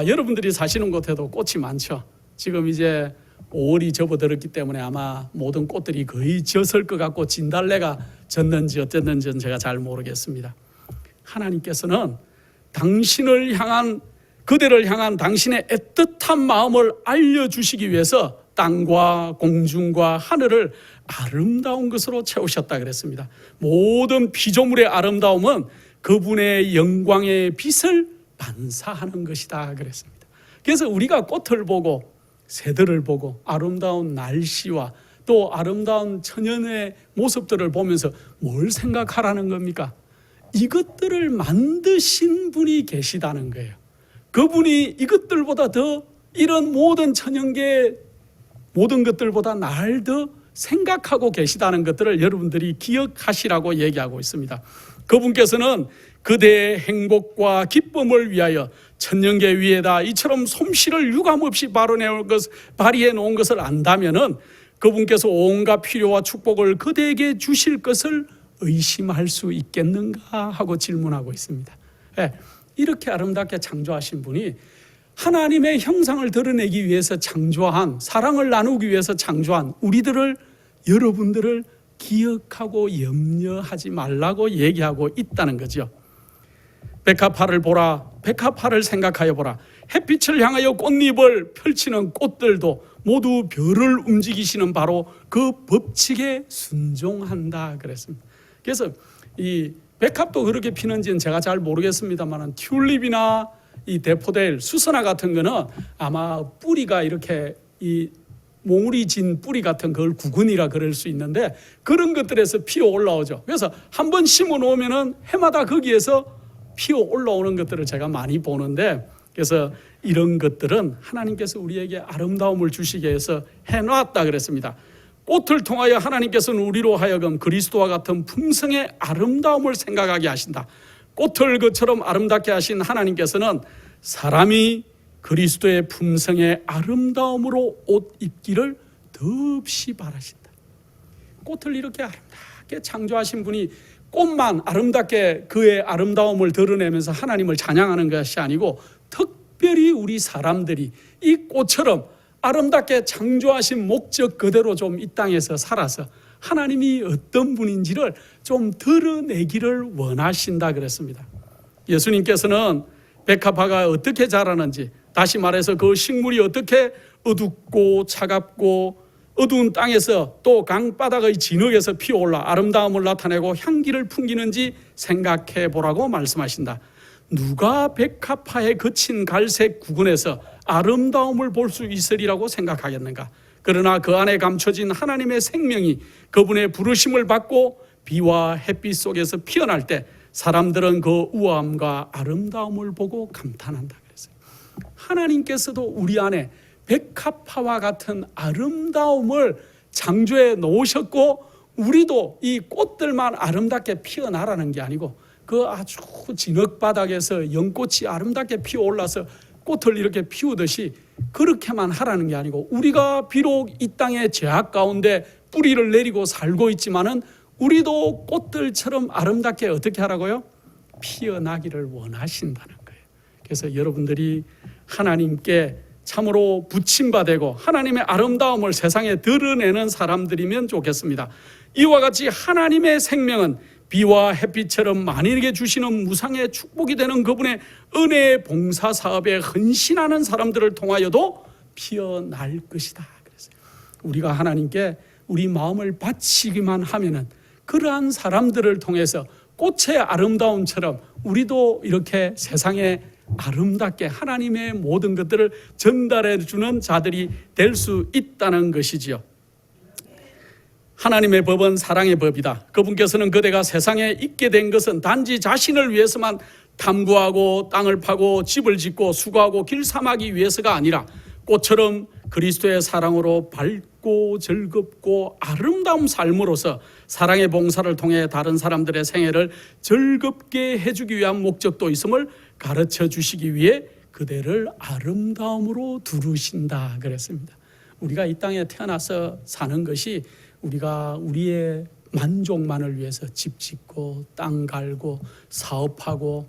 여러분들이 사시는 곳에도 꽃이 많죠. 지금 이제 5월이 접어들었기 때문에 아마 모든 꽃들이 거의 졌을 것 같고, 진달래가 졌는지 어쨌는지는 제가 잘 모르겠습니다. 하나님께서는 당신을 향한, 그대를 향한 당신의 애틋한 마음을 알려주시기 위해서 땅과 공중과 하늘을 아름다운 것으로 채우셨다 그랬습니다. 모든 피조물의 아름다움은 그분의 영광의 빛을 반사하는 것이다 그랬습니다. 그래서 우리가 꽃을 보고 새들을 보고 아름다운 날씨와 또 아름다운 천연의 모습들을 보면서 뭘 생각하라는 겁니까? 이것들을 만드신 분이 계시다는 거예요. 그분이 이것들보다 더, 이런 모든 천연계의 모든 것들보다 날 더 생각하고 계시다는 것들을 여러분들이 기억하시라고 얘기하고 있습니다. 그분께서는 그대의 행복과 기쁨을 위하여 천년계 위에다 이처럼 솜씨를 유감없이 발휘해 놓은 것을 안다면은 그분께서 온갖 필요와 축복을 그대에게 주실 것을 의심할 수 있겠는가 하고 질문하고 있습니다. 이렇게 아름답게 창조하신 분이 하나님의 형상을 드러내기 위해서 창조한, 사랑을 나누기 위해서 창조한 우리들을, 여러분들을 기억하고 염려하지 말라고 얘기하고 있다는 거죠. 백합화를 보라. 백합화를 생각하여 보라. 햇빛을 향하여 꽃잎을 펼치는 꽃들도 모두 별을 움직이시는 바로 그 법칙에 순종한다 그랬습니다. 그래서 이 백합도 그렇게 피는지는 제가 잘 모르겠습니다만 튤립이나 이 데포데일, 수선화 같은 거는 아마 뿌리가 이렇게 이 몽울이 진 뿌리 같은 걸 구근이라 그럴 수 있는데 그런 것들에서 피어 올라오죠. 그래서 한번 심어 놓으면은 해마다 거기에서 피어 올라오는 것들을 제가 많이 보는데, 그래서 이런 것들은 하나님께서 우리에게 아름다움을 주시기 위해서 해놨다 그랬습니다. 꽃을 통하여 하나님께서는 우리로 하여금 그리스도와 같은 품성의 아름다움을 생각하게 하신다. 꽃을 그처럼 아름답게 하신 하나님께서는 사람이 그리스도의 품성의 아름다움으로 옷 입기를 덥이 바라신다. 꽃을 이렇게 아름답게 창조하신 분이 꽃만 아름답게 그의 아름다움을 드러내면서 하나님을 찬양하는 것이 아니고 특별히 우리 사람들이 이 꽃처럼 아름답게 창조하신 목적 그대로 좀 이 땅에서 살아서 하나님이 어떤 분인지를 좀 드러내기를 원하신다 그랬습니다. 예수님께서는 백합화가 어떻게 자라는지, 다시 말해서 그 식물이 어떻게 어둡고 차갑고 어두운 땅에서 또 강바닥의 진흙에서 피어올라 아름다움을 나타내고 향기를 풍기는지 생각해 보라고 말씀하신다. 누가 백합화에 거친 갈색 구근에서 아름다움을 볼 수 있으리라고 생각하겠는가? 그러나 그 안에 감춰진 하나님의 생명이 그분의 부르심을 받고 비와 햇빛 속에서 피어날 때 사람들은 그 우아함과 아름다움을 보고 감탄한다 그랬어요. 하나님께서도 우리 안에 백합화와 같은 아름다움을 창조해 놓으셨고, 우리도 이 꽃들만 아름답게 피어나라는 게 아니고 그 아주 진흙바닥에서 연꽃이 아름답게 피어올라서 꽃을 이렇게 피우듯이 그렇게만 하라는 게 아니고, 우리가 비록 이 땅의 죄악 가운데 뿌리를 내리고 살고 있지만은 우리도 꽃들처럼 아름답게 어떻게 하라고요? 피어나기를 원하신다는 거예요. 그래서 여러분들이 하나님께 참으로 부침받고 하나님의 아름다움을 세상에 드러내는 사람들이면 좋겠습니다. 이와 같이 하나님의 생명은 비와 햇빛처럼 만인에게 주시는 무상의 축복이 되는 그분의 은혜의 봉사 사업에 헌신하는 사람들을 통하여도 피어날 것이다. 그래서 우리가 하나님께 우리 마음을 바치기만 하면은 그러한 사람들을 통해서 꽃의 아름다움처럼 우리도 이렇게 세상에 아름답게 하나님의 모든 것들을 전달해 주는 자들이 될 수 있다는 것이지요. 하나님의 법은 사랑의 법이다. 그분께서는 그대가 세상에 있게 된 것은 단지 자신을 위해서만 탐구하고 땅을 파고 집을 짓고 수고하고 길삼하기 위해서가 아니라 꽃처럼 그리스도의 사랑으로 밝고 즐겁고 아름다운 삶으로서 사랑의 봉사를 통해 다른 사람들의 생애를 즐겁게 해주기 위한 목적도 있음을 가르쳐 주시기 위해 그대를 아름다움으로 두르신다 그랬습니다. 우리가 이 땅에 태어나서 사는 것이 우리가 우리의 만족만을 위해서 집 짓고 땅 갈고 사업하고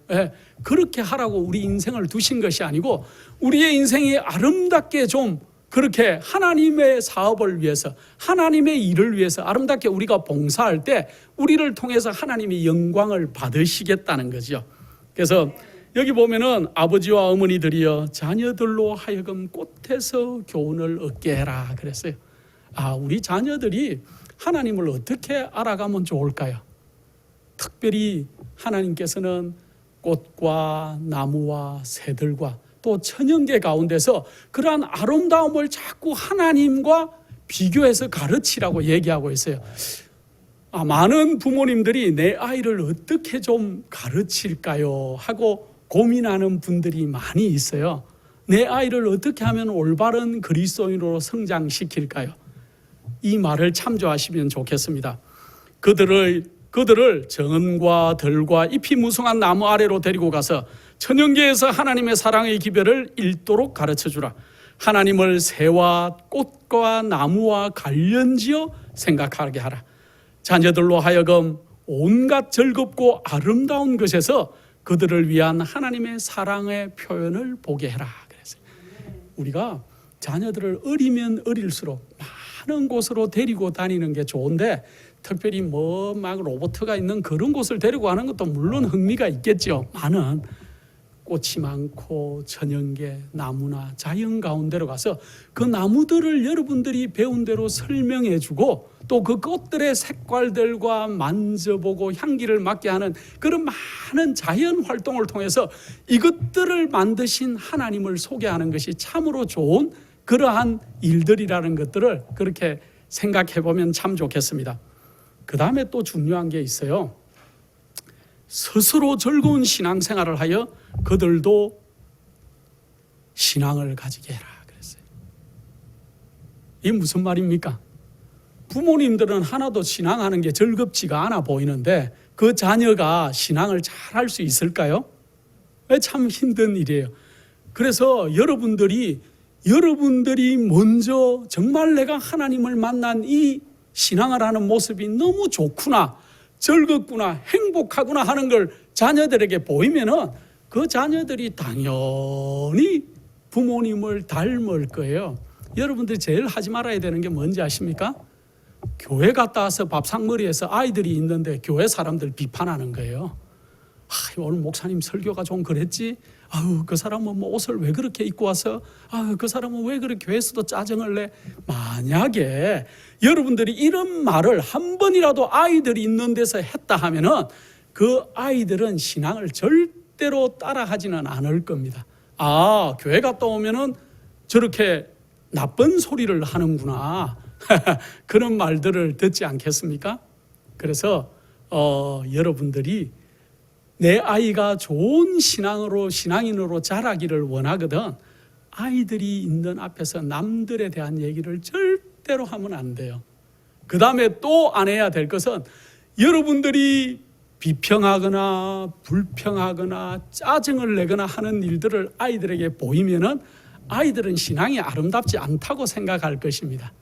그렇게 하라고 우리 인생을 두신 것이 아니고, 우리의 인생이 아름답게 좀 그렇게 하나님의 사업을 위해서 하나님의 일을 위해서 아름답게 우리가 봉사할 때 우리를 통해서 하나님이 영광을 받으시겠다는 거죠. 그래서 여기 보면은 아버지와 어머니들이여 자녀들로 하여금 꽃에서 교훈을 얻게 해라 그랬어요. 우리 자녀들이 하나님을 어떻게 알아가면 좋을까요? 특별히 하나님께서는 꽃과 나무와 새들과 또 천연계 가운데서 그러한 아름다움을 자꾸 하나님과 비교해서 가르치라고 얘기하고 있어요. 많은 부모님들이 내 아이를 어떻게 좀 가르칠까요? 하고 고민하는 분들이 많이 있어요. 내 아이를 어떻게 하면 올바른 그리스도인으로 성장시킬까요? 이 말을 참조하시면 좋겠습니다. 그들을 정은과 들과 잎이 무성한 나무 아래로 데리고 가서 천연계에서 하나님의 사랑의 기별을 읽도록 가르쳐주라. 하나님을 새와 꽃과 나무와 관련지어 생각하게 하라. 자녀들로 하여금 온갖 즐겁고 아름다운 것에서 그들을 위한 하나님의 사랑의 표현을 보게 해라. 그랬어요. 우리가 자녀들을 어리면 어릴수록 많은 곳으로 데리고 다니는 게 좋은데, 특별히 뭐 막 로봇가 있는 그런 곳을 데리고 가는 것도 물론 흥미가 있겠죠. 많은 꽃이 많고 천연계 나무나 자연 가운데로 가서 그 나무들을 여러분들이 배운 대로 설명해 주고 또 그 꽃들의 색깔들과 만져보고 향기를 맡게 하는 그런 많은 자연 활동을 통해서 이것들을 만드신 하나님을 소개하는 것이 참으로 좋은 그러한 일들이라는 것들을 그렇게 생각해 보면 참 좋겠습니다. 그 다음에 또 중요한 게 있어요. 스스로 즐거운 신앙생활을 하여 그들도 신앙을 가지게 해라 그랬어요. 이게 무슨 말입니까? 부모님들은 하나도 신앙하는 게 즐겁지가 않아 보이는데 그 자녀가 신앙을 잘 할 수 있을까요? 참 힘든 일이에요. 그래서 여러분들이 먼저 정말 내가 하나님을 만난 이 신앙을 하는 모습이 너무 좋구나, 즐겁구나, 행복하구나 하는 걸 자녀들에게 보이면은 그 자녀들이 당연히 부모님을 닮을 거예요. 여러분들이 제일 하지 말아야 되는 게 뭔지 아십니까? 교회 갔다 와서 밥상머리에서 아이들이 있는데 교회 사람들 비판하는 거예요. 오늘 목사님 설교가 좀 그랬지? 그 사람은 뭐 옷을 왜 그렇게 입고 와서? 그 사람은 왜 그렇게 교회에서도 짜증을 내? 만약에 여러분들이 이런 말을 한 번이라도 아이들이 있는 데서 했다 하면은 그 아이들은 신앙을 절대로 따라하지는 않을 겁니다. 교회 갔다 오면은 저렇게 나쁜 소리를 하는구나. 그런 말들을 듣지 않겠습니까? 그래서 여러분들이 내 아이가 좋은 신앙인으로 자라기를 원하거든 아이들이 있는 앞에서 남들에 대한 얘기를 절대로 하면 안 돼요. 그 다음에 또 안 해야 될 것은 여러분들이 비평하거나 불평하거나 짜증을 내거나 하는 일들을 아이들에게 보이면은 아이들은 신앙이 아름답지 않다고 생각할 것입니다.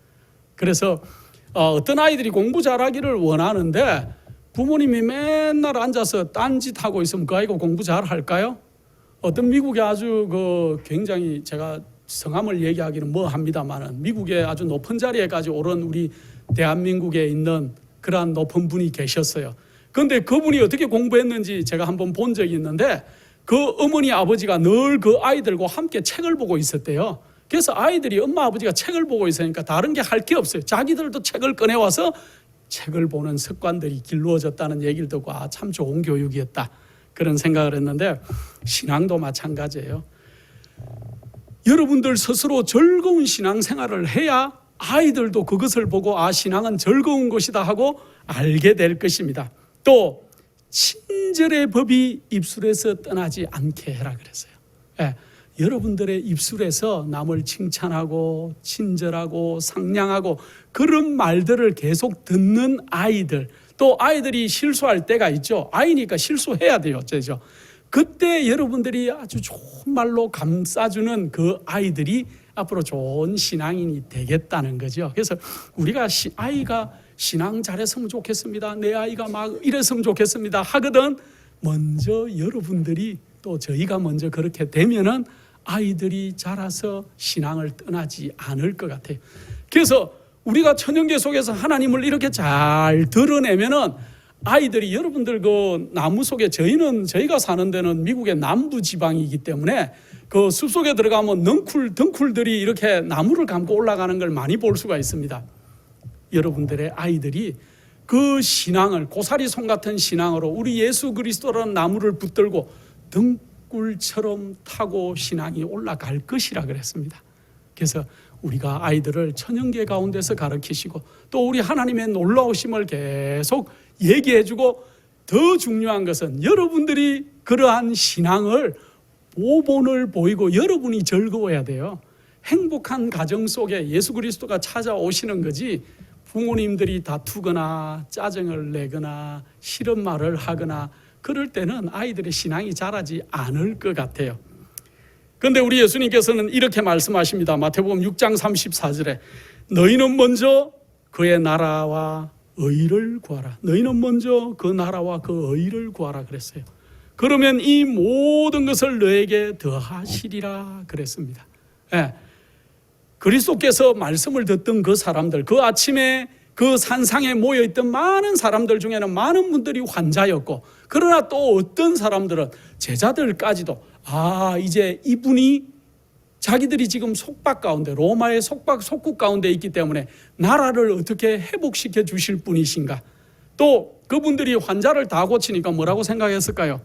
그래서 어떤 아이들이 공부 잘하기를 원하는데 부모님이 맨날 앉아서 딴짓하고 있으면 그 아이가 공부 잘할까요? 어떤 미국에 아주 굉장히 제가 성함을 얘기하기는 뭐합니다만은 미국에 아주 높은 자리에까지 오른 우리 대한민국에 있는 그러한 높은 분이 계셨어요. 그런데 그분이 어떻게 공부했는지 제가 한번 본 적이 있는데 그 어머니 아버지가 늘 그 아이들과 함께 책을 보고 있었대요. 그래서 아이들이 엄마 아버지가 책을 보고 있으니까 다른 게 할 게 없어요. 자기들도 책을 꺼내와서 책을 보는 습관들이 길러졌다는 얘기를 듣고 참 좋은 교육이었다 그런 생각을 했는데 신앙도 마찬가지예요. 여러분들 스스로 즐거운 신앙생활을 해야 아이들도 그것을 보고 신앙은 즐거운 것이다 하고 알게 될 것입니다. 또 친절의 법이 입술에서 떠나지 않게 해라 그랬어요. 여러분들의 입술에서 남을 칭찬하고 친절하고 상냥하고 그런 말들을 계속 듣는 아이들, 또 아이들이 실수할 때가 있죠. 아이니까 실수해야 돼요. 그렇죠? 그때 여러분들이 아주 좋은 말로 감싸주는 그 아이들이 앞으로 좋은 신앙인이 되겠다는 거죠. 그래서 우리가 아이가 신앙 잘했으면 좋겠습니다, 내 아이가 막 이랬으면 좋겠습니다 하거든 먼저 여러분들이 또 저희가 먼저 그렇게 되면은 아이들이 자라서 신앙을 떠나지 않을 것 같아요. 그래서 우리가 천연계 속에서 하나님을 이렇게 잘 드러내면은 아이들이 여러분들 그 나무 속에 저희가 사는 데는 미국의 남부 지방이기 때문에 그 숲속에 들어가면 넝쿨들이 이렇게 나무를 감고 올라가는 걸 많이 볼 수가 있습니다. 여러분들의 아이들이 그 신앙을 고사리 손 같은 신앙으로 우리 예수 그리스도라는 나무를 붙들고 등굴처럼 타고 신앙이 올라갈 것이라 그랬습니다. 그래서 우리가 아이들을 천연계 가운데서 가르치시고 또 우리 하나님의 놀라우심을 계속 얘기해주고 더 중요한 것은 여러분들이 그러한 신앙을 모본을 보이고 여러분이 즐거워야 돼요. 행복한 가정 속에 예수 그리스도가 찾아오시는 거지 부모님들이 다투거나 짜증을 내거나 싫은 말을 하거나 그럴 때는 아이들의 신앙이 자라지 않을 것 같아요. 그런데 우리 예수님께서는 이렇게 말씀하십니다. 마태복음 6장 34절에 너희는 먼저 그의 나라와 의를 구하라. 너희는 먼저 그 나라와 그 의를 구하라 그랬어요. 그러면 이 모든 것을 너에게 더하시리라 그랬습니다. 그리스도께서 말씀을 듣던 그 사람들, 그 아침에 그 산상에 모여있던 많은 사람들 중에는 많은 분들이 환자였고, 그러나 또 어떤 사람들은 제자들까지도 이제 이분이 자기들이 지금 속박 가운데, 로마의 속국 가운데 있기 때문에 나라를 어떻게 회복시켜 주실 분이신가. 또 그분들이 환자를 다 고치니까 뭐라고 생각했을까요?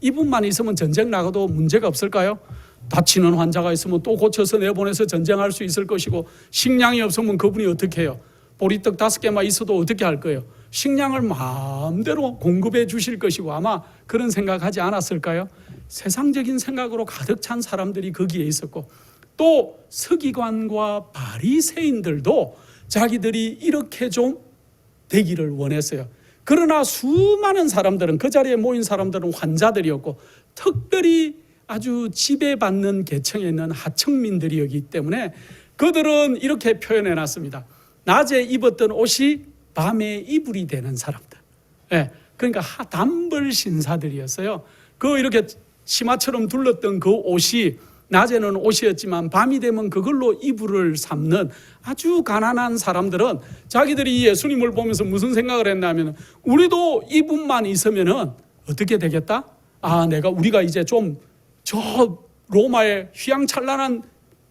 이분만 있으면 전쟁 나가도 문제가 없을까요? 다치는 환자가 있으면 또 고쳐서 내보내서 전쟁할 수 있을 것이고, 식량이 없으면 그분이 어떻게 해요? 보리떡 5개만 있어도 어떻게 할 거예요? 식량을 마음대로 공급해 주실 것이고, 아마 그런 생각하지 않았을까요? 세상적인 생각으로 가득 찬 사람들이 거기에 있었고, 또 서기관과 바리새인들도 자기들이 이렇게 좀 되기를 원했어요. 그러나 수많은 사람들은, 그 자리에 모인 사람들은 환자들이었고, 특별히 아주 지배받는 계층에 있는 하층민들이었기 때문에 그들은 이렇게 표현해 놨습니다. 낮에 입었던 옷이 밤에 이불이 되는 사람들. 그러니까 단벌 신사들이었어요. 그 이렇게 치마처럼 둘렀던 그 옷이 낮에는 옷이었지만 밤이 되면 그걸로 이불을 삼는 아주 가난한 사람들은 자기들이 예수님을 보면서 무슨 생각을 했냐면, 우리도 이분만 있으면은 어떻게 되겠다? 우리가 이제 좀 저 로마의 휘황찬란한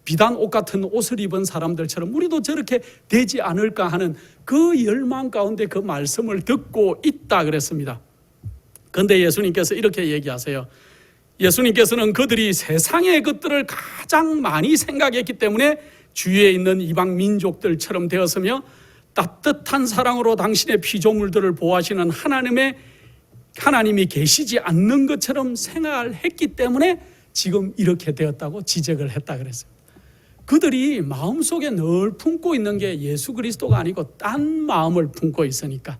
비단 옷 같은 옷을 입은 사람들처럼 우리도 저렇게 되지 않을까 하는 그 열망 가운데 그 말씀을 듣고 있다 그랬습니다. 그런데 예수님께서 이렇게 얘기하세요. 예수님께서는 그들이 세상의 것들을 가장 많이 생각했기 때문에 주위에 있는 이방 민족들처럼 되었으며, 따뜻한 사랑으로 당신의 피조물들을 보호하시는 하나님이 계시지 않는 것처럼 생각했기 때문에 지금 이렇게 되었다고 지적을 했다 그랬습니다. 그들이 마음속에 늘 품고 있는 게 예수 그리스도가 아니고 딴 마음을 품고 있으니까,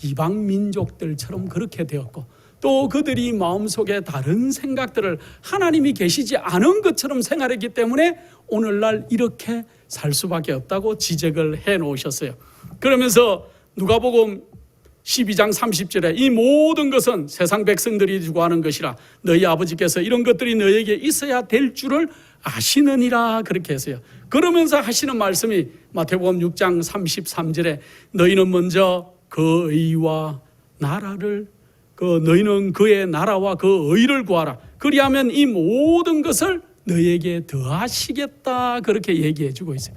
이방 민족들처럼 그렇게 되었고, 또 그들이 마음속에 다른 생각들을 하나님이 계시지 않은 것처럼 생각했기 때문에 오늘날 이렇게 살 수밖에 없다고 지적을 해 놓으셨어요. 그러면서 누가복음 12장 30절에 이 모든 것은 세상 백성들이 주고하는 것이라 너희 아버지께서 이런 것들이 너희에게 있어야 될 줄을 아시느니라 그렇게 했어요. 그러면서 하시는 말씀이 마태복음 6장 33절에 너희는 먼저 그 의와 나라를 너희는 그의 나라와 그 의를 구하라. 그리하면 이 모든 것을 너희에게 더하시겠다 그렇게 얘기해 주고 있어요.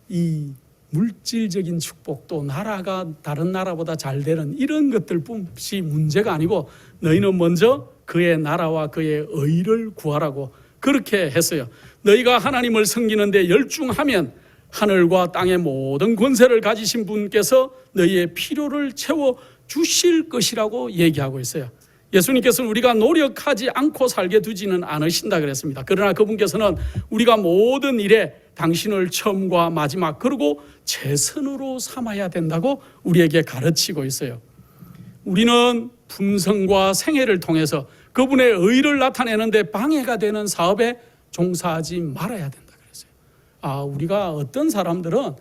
이 물질적인 축복도 나라가 다른 나라보다 잘 되는 이런 것들뿐이 문제가 아니고 너희는 먼저 그의 나라와 그의 의를 구하라고 그렇게 했어요. 너희가 하나님을 섬기는데 열중하면 하늘과 땅의 모든 권세를 가지신 분께서 너희의 필요를 채워 주실 것이라고 얘기하고 있어요. 예수님께서는 우리가 노력하지 않고 살게 두지는 않으신다 그랬습니다. 그러나 그분께서는 우리가 모든 일에 당신을 처음과 마지막 그리고 최선으로 삼아야 된다고 우리에게 가르치고 있어요. 우리는 품성과 생애를 통해서 그분의 의를 나타내는데 방해가 되는 사업에 종사하지 말아야 된다 그랬어요. 우리가 어떤 사람들은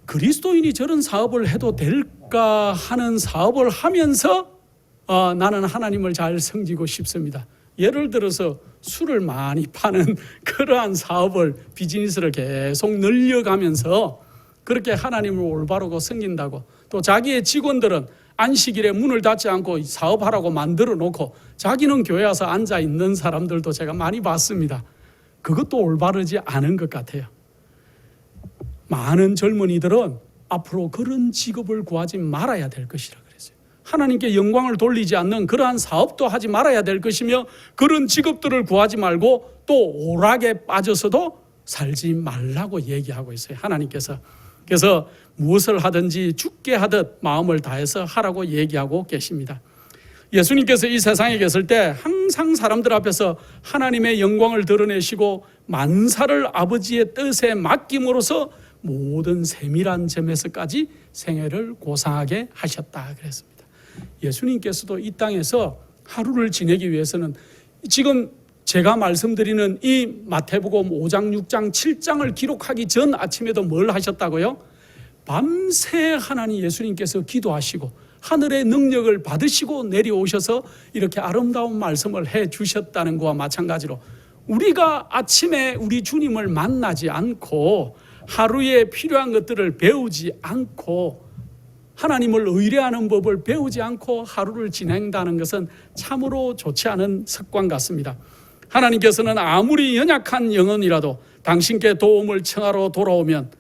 그리스도인이 저런 사업을 해도 될까 하는 사업을 하면서 나는 하나님을 잘 섬기고 싶습니다. 예를 들어서 술을 많이 파는 그러한 사업을, 비즈니스를 계속 늘려가면서 그렇게 하나님을 올바르고 섬긴다고, 또 자기의 직원들은 안식일에 문을 닫지 않고 사업하라고 만들어 놓고 자기는 교회 와서 앉아 있는 사람들도 제가 많이 봤습니다. 그것도 올바르지 않은 것 같아요. 많은 젊은이들은 앞으로 그런 직업을 구하지 말아야 될 것이라 그랬어요. 하나님께 영광을 돌리지 않는 그러한 사업도 하지 말아야 될 것이며, 그런 직업들을 구하지 말고 또 오락에 빠져서도 살지 말라고 얘기하고 있어요, 하나님께서. 그래서 무엇을 하든지 죽게 하듯 마음을 다해서 하라고 얘기하고 계십니다. 예수님께서 이 세상에 계실 때 항상 사람들 앞에서 하나님의 영광을 드러내시고 만사를 아버지의 뜻에 맡김으로써 모든 세밀한 점에서까지 생애를 고상하게 하셨다 그랬습니다. 예수님께서도 이 땅에서 하루를 지내기 위해서는 지금 제가 말씀드리는 이 마태복음 5장, 6장, 7장을 기록하기 전 아침에도 뭘 하셨다고요? 밤새 하나님 예수님께서 기도하시고 하늘의 능력을 받으시고 내려오셔서 이렇게 아름다운 말씀을 해 주셨다는 것과 마찬가지로 우리가 아침에 우리 주님을 만나지 않고 하루에 필요한 것들을 배우지 않고 하나님을 의뢰하는 법을 배우지 않고 하루를 지낸다는 것은 참으로 좋지 않은 습관 같습니다. 하나님께서는 아무리 연약한 영혼이라도 당신께 도움을 청하러 돌아오면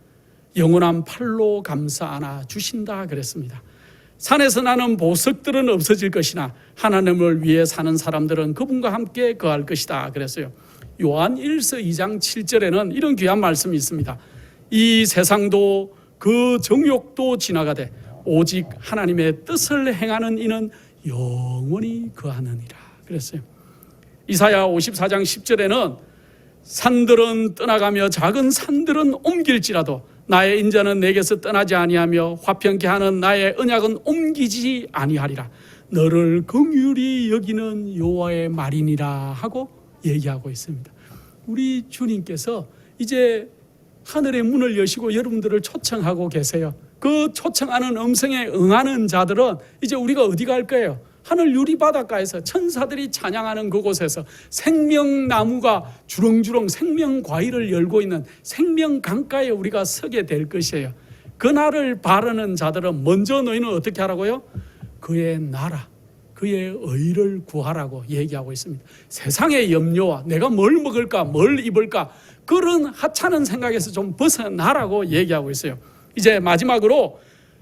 영원한 팔로 감싸 안아 주신다 그랬습니다. 산에서 나는 보석들은 없어질 것이나 하나님을 위해 사는 사람들은 그분과 함께 거할 것이다 그랬어요. 요한 1서 2장 7절에는 이런 귀한 말씀이 있습니다. 이 세상도 그 정욕도 지나가되 오직 하나님의 뜻을 행하는 이는 영원히 거하느니라 그랬어요. 이사야 54장 10절에는 산들은 떠나가며 작은 산들은 옮길지라도 나의 인자는 내게서 떠나지 아니하며 화평케 하는 나의 언약은 옮기지 아니하리라. 너를 긍휼히 여기는 여호와의 말이니라 하고 얘기하고 있습니다. 우리 주님께서 이제 하늘의 문을 여시고 여러분들을 초청하고 계세요. 그 초청하는 음성에 응하는 자들은 이제 우리가 어디 갈 거예요? 하늘 유리 바닷가에서 천사들이 찬양하는 그곳에서 생명나무가 주렁주렁 생명과일을 열고 있는 생명강가에 우리가 서게 될 것이에요. 그날을 바라는 자들은 먼저 너희는 어떻게 하라고요? 그의 나라, 그의 의를 구하라고 얘기하고 있습니다. 세상의 염려와 내가 뭘 먹을까, 뭘 입을까 그런 하찮은 생각에서 좀 벗어나라고 얘기하고 있어요. 이제 마지막으로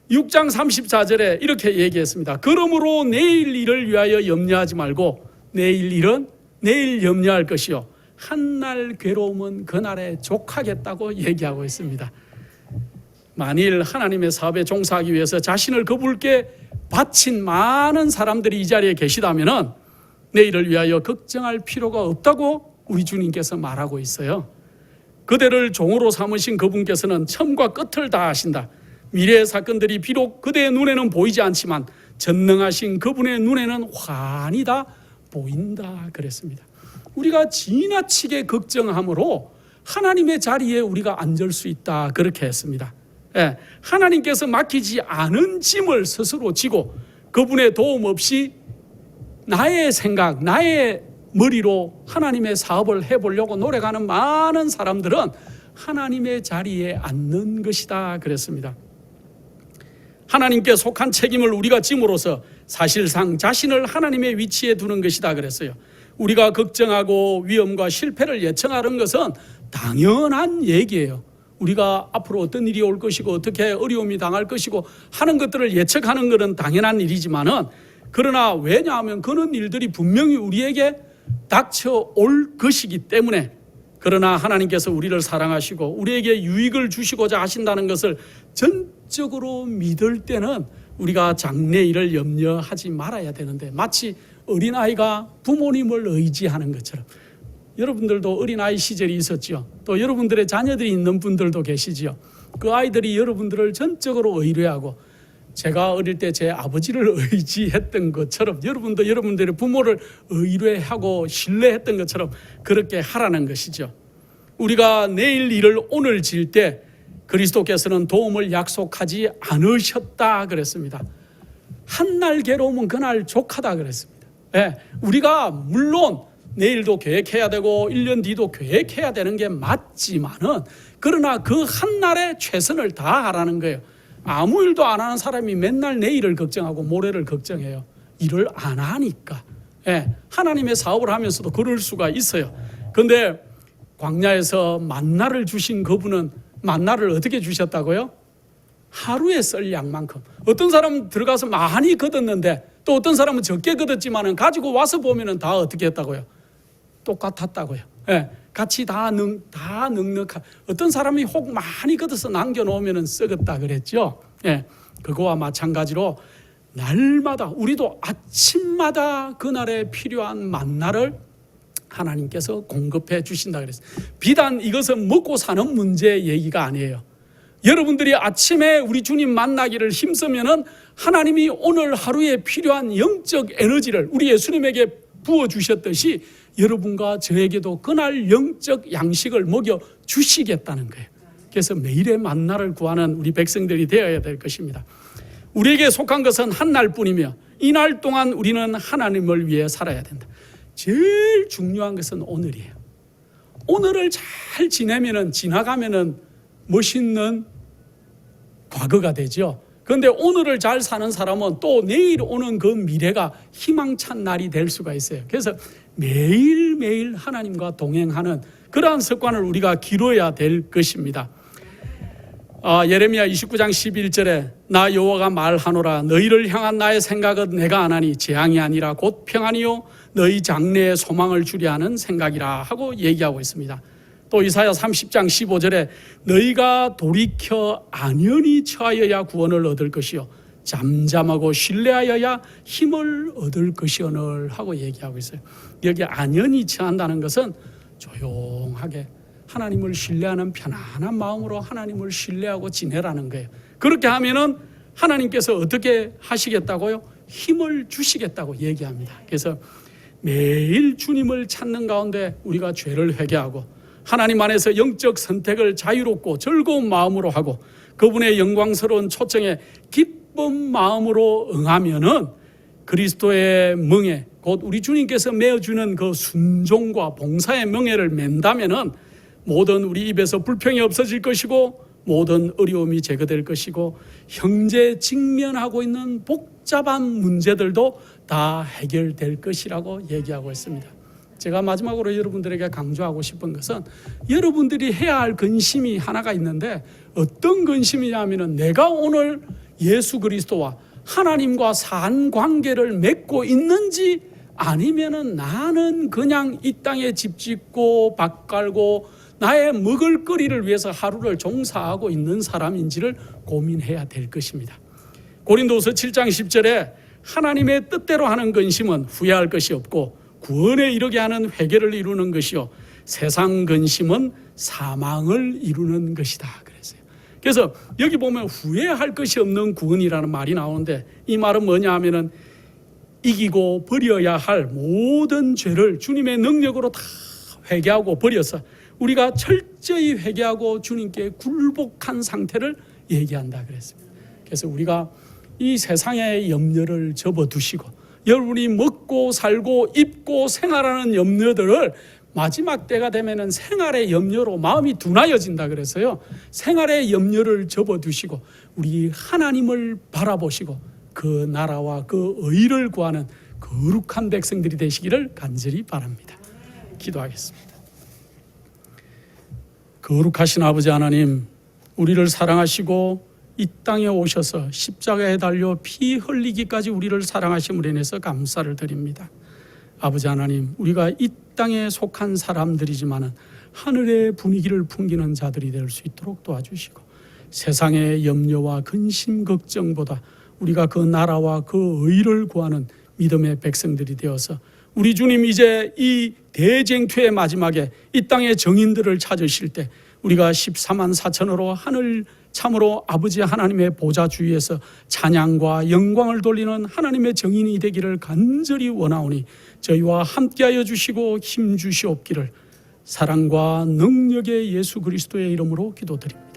6장 34절에 이렇게 얘기했습니다. 그러므로 내일 일을 위하여 염려하지 말고 내일 일은 내일 염려할 것이요 한날 괴로움은 그날에 족하겠다고 얘기하고 있습니다. 만일 하나님의 사업에 종사하기 위해서 자신을 그분께 바친 많은 사람들이 이 자리에 계시다면 내일을 위하여 걱정할 필요가 없다고 우리 주님께서 말하고 있어요. 그대를 종으로 삼으신 그분께서는 처음과 끝을 다 아신다. 미래의 사건들이 비록 그대의 눈에는 보이지 않지만 전능하신 그분의 눈에는 환히 다 보인다 그랬습니다. 우리가 지나치게 걱정함으로 하나님의 자리에 우리가 앉을 수 있다 그렇게 했습니다. 하나님께서 맡기지 않은 짐을 스스로 지고 그분의 도움 없이 나의 생각, 나의 머리로 하나님의 사업을 해보려고 노력하는 많은 사람들은 하나님의 자리에 앉는 것이다 그랬습니다. 하나님께 속한 책임을 우리가 짐으로써 사실상 자신을 하나님의 위치에 두는 것이다 그랬어요. 우리가 걱정하고 위험과 실패를 예측하는 것은 당연한 얘기예요. 우리가 앞으로 어떤 일이 올 것이고 어떻게 어려움이 당할 것이고 하는 것들을 예측하는 것은 당연한 일이지만은 그러나 왜냐하면 그런 일들이 분명히 우리에게 닥쳐올 것이기 때문에 그러나 하나님께서 우리를 사랑하시고 우리에게 유익을 주시고자 하신다는 것을 전적으로 믿을 때는 우리가 장래일을 염려하지 말아야 되는데 마치 어린아이가 부모님을 의지하는 것처럼 여러분들도 어린아이 시절이 있었죠. 또 여러분들의 자녀들이 있는 분들도 계시지요. 그 아이들이 여러분들을 전적으로 의뢰하고 제가 어릴 때 제 아버지를 의지했던 것처럼 여러분도 여러분들의 부모를 의뢰하고 신뢰했던 것처럼 그렇게 하라는 것이죠. 우리가 내일 일을 오늘 질 때 그리스도께서는 도움을 약속하지 않으셨다 그랬습니다. 한날 괴로움은 그날 족하다 그랬습니다. 우리가 물론 내일도 계획해야 되고 1년 뒤도 계획해야 되는 게 맞지만은 그러나 그 한날에 최선을 다하라는 거예요. 아무 일도 안 하는 사람이 맨날 내일을 걱정하고 모레를 걱정해요. 일을 안 하니까. 하나님의 사업을 하면서도 그럴 수가 있어요. 그런데 광야에서 만나를 주신 그분은 만나를 어떻게 주셨다고요? 하루에 쓸 양만큼. 어떤 사람은 들어가서 많이 거뒀는데 또 어떤 사람은 적게 거뒀지만은 가지고 와서 보면은 다 어떻게 했다고요? 똑같았다고요. 같이 다 넉넉한. 어떤 사람이 혹 많이 걷어서 남겨놓으면 썩었다 그랬죠. 그거와 마찬가지로 날마다 우리도 아침마다 그날에 필요한 만나를 하나님께서 공급해 주신다 그랬어요. 비단 이것은 먹고 사는 문제 얘기가 아니에요. 여러분들이 아침에 우리 주님 만나기를 힘쓰면은 하나님이 오늘 하루에 필요한 영적 에너지를 우리 예수님에게 부어주셨듯이 여러분과 저에게도 그날 영적 양식을 먹여 주시겠다는 거예요. 그래서 매일의 만나를 구하는 우리 백성들이 되어야 될 것입니다. 우리에게 속한 것은 한 날뿐이며 이 날 동안 우리는 하나님을 위해 살아야 된다. 제일 중요한 것은 오늘이에요. 오늘을 잘 지내면은 지나가면은 멋있는 과거가 되죠. 그런데 오늘을 잘 사는 사람은 또 내일 오는 그 미래가 희망찬 날이 될 수가 있어요. 그래서 매일매일 하나님과 동행하는 그러한 습관을 우리가 기르어야 될 것입니다. 예레미야 29장 11절에 나 여호와가 말하노라 너희를 향한 나의 생각은 내가 안하니 재앙이 아니라 곧 평안이요 너희 장래에 소망을 주려 하는 생각이라 하고 얘기하고 있습니다. 또 이사야 30장 15절에 너희가 돌이켜 안연히 처하여야 구원을 얻을 것이요 잠잠하고 신뢰하여야 힘을 얻을 것이오늘 하고 얘기하고 있어요. 여기 안연히 처한다는 것은 조용하게 하나님을 신뢰하는 편안한 마음으로 하나님을 신뢰하고 지내라는 거예요. 그렇게 하면은 하나님께서 어떻게 하시겠다고요? 힘을 주시겠다고 얘기합니다. 그래서 매일 주님을 찾는 가운데 우리가 죄를 회개하고 하나님 안에서 영적 선택을 자유롭고 즐거운 마음으로 하고 그분의 영광스러운 초청에 기쁜 마음으로 응하면은 그리스도의 멍에 곧 우리 주님께서 메어주는 그 순종과 봉사의 명예를 맨다면은 모든 우리 입에서 불평이 없어질 것이고 모든 어려움이 제거될 것이고 현재 직면하고 있는 복잡한 문제들도 다 해결될 것이라고 얘기하고 있습니다. 제가 마지막으로 여러분들에게 강조하고 싶은 것은 여러분들이 해야 할 근심이 하나가 있는데 어떤 근심이냐면 내가 오늘 예수 그리스도와 하나님과 산 관계를 맺고 있는지 아니면은 나는 그냥 이 땅에 집 짓고 밭 갈고 나의 먹을거리를 위해서 하루를 종사하고 있는 사람인지를 고민해야 될 것입니다. 고린도후서 7장 10절에 하나님의 뜻대로 하는 근심은 후회할 것이 없고 구원에 이르게 하는 회개를 이루는 것이요 세상 근심은 사망을 이루는 것이다 그랬어요. 그래서 여기 보면 후회할 것이 없는 구원이라는 말이 나오는데 이 말은 뭐냐 하면은 이기고 버려야 할 모든 죄를 주님의 능력으로 다 회개하고 버려서 우리가 철저히 회개하고 주님께 굴복한 상태를 얘기한다 그랬습니다. 그래서 우리가 이 세상의 염려를 접어두시고 여러분이 먹고 살고 입고 생활하는 염려들을 마지막 때가 되면은 생활의 염려로 마음이 둔하여진다 그래서요. 생활의 염려를 접어두시고 우리 하나님을 바라보시고 그 나라와 그 의를 구하는 거룩한 백성들이 되시기를 간절히 바랍니다. 기도하겠습니다. 거룩하신 아버지 하나님, 우리를 사랑하시고 이 땅에 오셔서 십자가에 달려 피 흘리기까지 우리를 사랑하심으로 인해서 감사를 드립니다. 아버지 하나님, 우리가 이 땅에 속한 사람들이지만 하늘의 분위기를 풍기는 자들이 될 수 있도록 도와주시고 세상의 염려와 근심 걱정보다 우리가 그 나라와 그 의를 구하는 믿음의 백성들이 되어서 우리 주님 이제 이 대쟁투의 마지막에 이 땅의 정인들을 찾으실 때 우리가 14만 4천으로 하늘 참으로 아버지 하나님의 보좌 주위에서 찬양과 영광을 돌리는 하나님의 정인이 되기를 간절히 원하오니 저희와 함께하여 주시고 힘 주시옵기를 사랑과 능력의 예수 그리스도의 이름으로 기도드립니다.